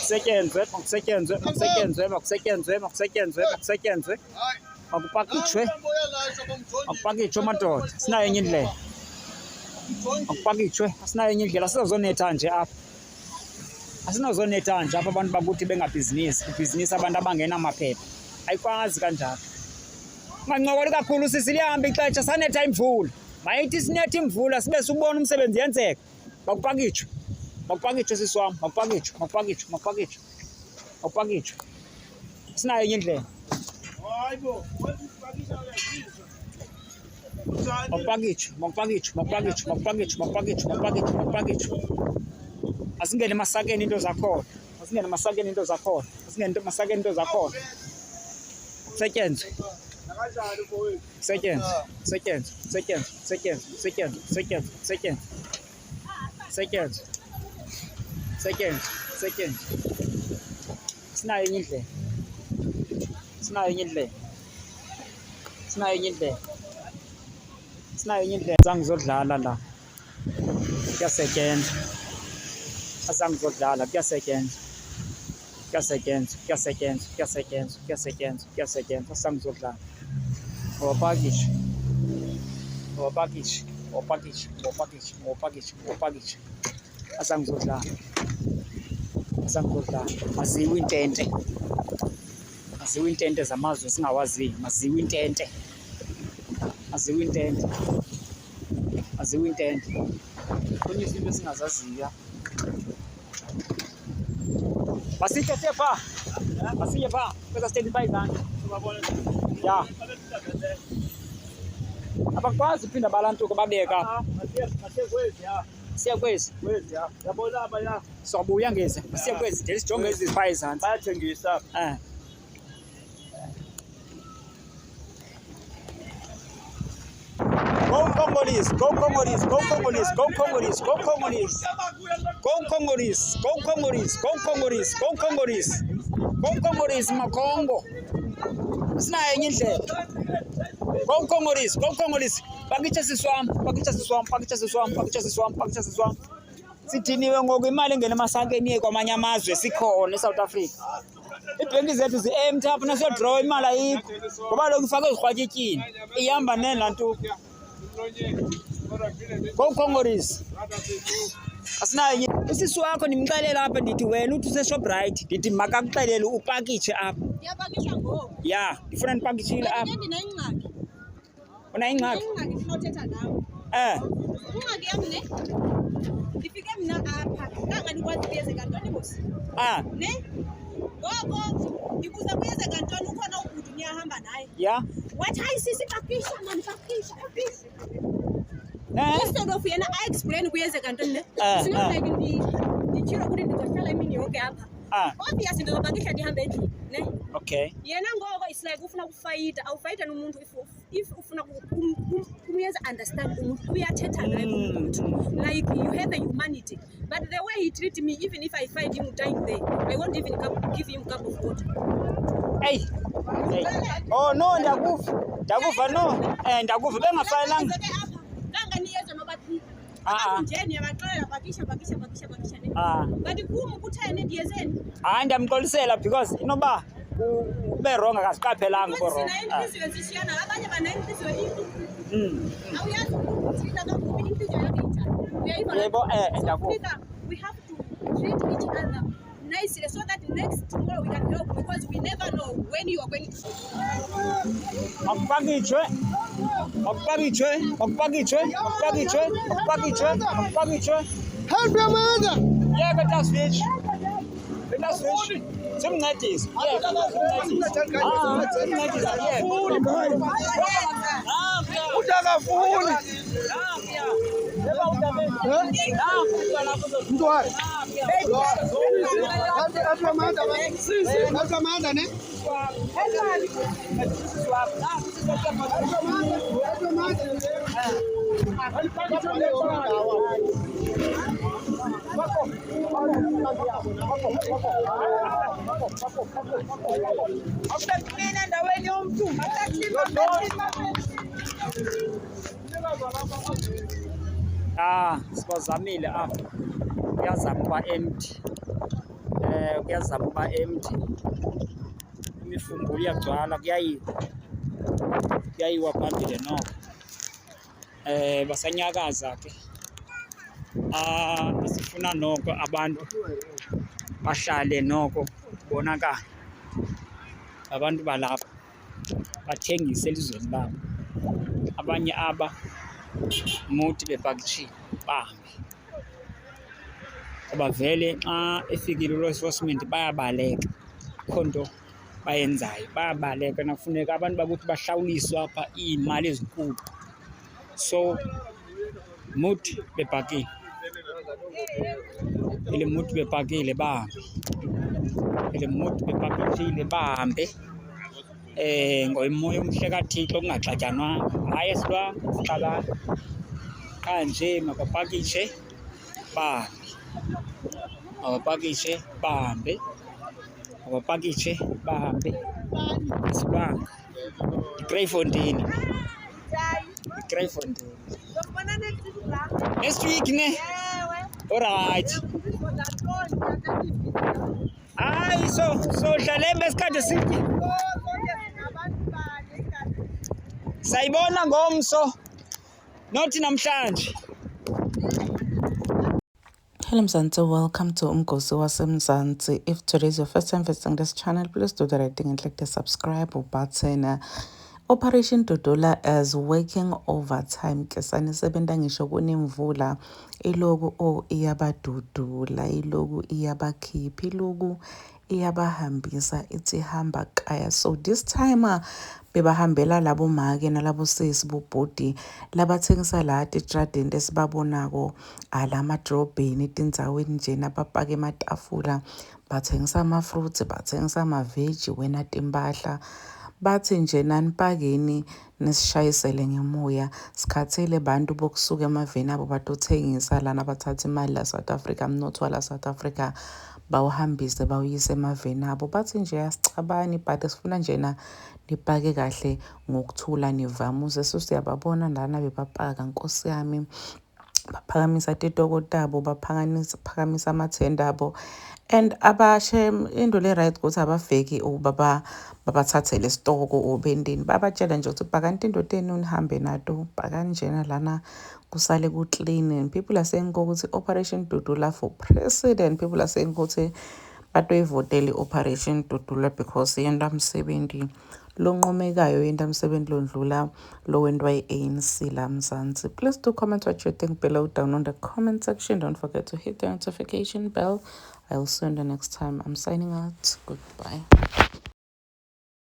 makusetyenzwe makupakitshwe madoda, sinayo enye indlela makupakitshwe, asinayo enye indlela, asizozonetha nje apha, asinozonetha nje apha abantu bakuthi bengabhizinisi, ibhizinisi abantu abangenamaphepha, ayikwazi kanjalo. Ungancokoli kakhulu sisi, lihamba ixesha, sanetha imvula, mayithi sinetha imvula sibe subona umsebenzi yenzeka, makupakitshwe sisi wam, makupakitshwe, sinayo enye indlela. Makupakitshwe. Asingene emasakeni into zakhona, setyenzwe. Sinayo enye indlela, azange zodlala la, kuyasetyenzwa, azange zodlala. Wapakishe, azange zodlala. Maziwe intente zamazwe singawaziyo, maziwe intente. Kunye izinto esingazaziyo. Masitye pha, kweza standby izandla. Ya. Abakwazi uphinda balantuka babeka. Siya kwezi. Yabona apha ya. Sobuya ngeze. Siya kwezi, ndeli sijonge ezi zipha izantsi. Bayathengisa. Go Congolese. Makongo. Sinayo enye indlela. Go Congolese. Pakitshwe siswam. Sidiniwe ngoku imali engena emasakeni iye kwamanye amazwe sikhona eSouth Africa. Iibhenki zethu zi-empty apha nasiyodraw imali ayikho. Ngoba lokhu ifakwe ezirhwatyityini. Ihamba nela nto. Go Congolese. Asinayo enye. Usisi wakho ndimxelela apha ndithi wena uthi useShoprite. Ndithi makakuxelele upakitshe apha. Ndiyapakisha ngoku. Ya, ndifuna ndipakitshile apha. Ndinengxaki. Unayingxaki? Ingxaki ndifuna uthetha nawe. Ingxaki yam ne? Ndifike mna apha, kangandikwazi kuyenzeka ntoni bosi? Ne? Ngoko ndibuza kuyenzeka ntoni, ukhona ubhuti niyahamba naye? Ya. Wathi hayi sisi pakisha mani, pakisha. Instead of yena I-explain kuyenzeka ntoni ne? Sino like nditshilo ukuthi ndizohlala imini yonke apha. Obviously ndizopakisha ndihambe endlini, ne? Okay. Yena ngoko it's like ufuna ukufayita, awufayita nomuntu if ufuna kumuyenza understand umuntu uyathetha naye umuntu. Like you have the humanity. But the way he treat me, even if I find him dying there, I won't even give him a cup of water. Hey. Oh no, ndakuva no. Ndakuva bengafanelanga. Kanganiyeza nobathi. Nje niyabaxolela pakisha ne. But kum kuthene ndiyezeni. Hayi ndiyamxolisela because inoba ube wrong akasiqaphelanga ko wrong. Sina inhliziyo zishiyana, abanye banenhliziyo imbi. Awuyazi ukuthi kakubi inhliziyo yakhe injani. Yebo ndakuva. We have to treat each other nicely so that next tomorrow we can help, because we never know when you are going to. Makupakitshwe. Help your mother. Yeah, better switch. Simncedise. Sibazamile apha. Yazama uba empty. kuyazama uba empty, imifumbulu iyagcwala, kuyayiwa phambili noko. Basanyakaza ke. Sifuna noko abantu bahlale noko bonakala, abantu balapha bathengise elizweni labo. Abanye muthi bepakishile bahambe, ngoba vele xa efikile u-reinforcement bayabaleka, akho nto bayenzayo, bayabaleka. Nakufuneka abantu bakuthi bahlawuliswe apha iimali ezinkulu. So muthi bepakile, muthi bepakile bahambe, muthi bepakishile bahambe. Ngomoya omhle kaThixo, kungaxatyanwanga. Hayi esilwanga, sixabana qha nje mabapakishe bahambe, mabapakishe bahambe, mabapakishe bahambe. Esilwanga iGreyfontein, iGreyfontein. Next week ne? Alright. Hayi so dlalembe esikhathi esitye. Sayibona ngomso, nothi namhlanje. Hello Mzansi, welcome to Umgosi waseMzansi. If today is your first time visiting this channel, please do the right thing and click the subscribe button. Operation Dudula is working overtime. Kesani sebenza ngisho kunemvula, iloku iyabadudula, iloku iyabakhipha, iloku iyabahambisa, ithi hamba kaya. So this time bebahambela labo make nalabo sisi bobhodi labathengisa la etradeni esibabonako alamadrobheni tindzaweni njena bapake ematafula, bathengisa ama-fruits, bathengisa ama-veggie, wena timpahla. Bathi nje nanipakeni nisishayisele ngemoya, sikhathele bantu bokusuka emaveni abo batothengisa lana, bathatha imali la South Africa, mnotho wala South Africa bawuhambise bawuyise emaveni abo. Bathi nje asicabani but sifuna njena nipake kahle ngokuthula nivamuse. So siyababona lana bebapaka, nkosi yami, baphakamisa titoko tabo, baphakamisa amathenda abo. And abashe into le right ukuthi abafeki ubaba babathathele isitoko obendini, babatshela nje ukuthi bhakanti into teni unihambe nato, bhakanjena lana kusale ku clean. And people are saying ukuthi Operation Dudula for president. People are saying ukuthi batoyivotela Operation Dudula because yenda msebenzi lonqomekayo, yenda msebenzi londlula lo wendwa yi-ANC la Mzansi. Please do comment what you think below down on the comment section. Don't forget to hit the notification bell. I'll see you in the next time. I'm signing out. Goodbye.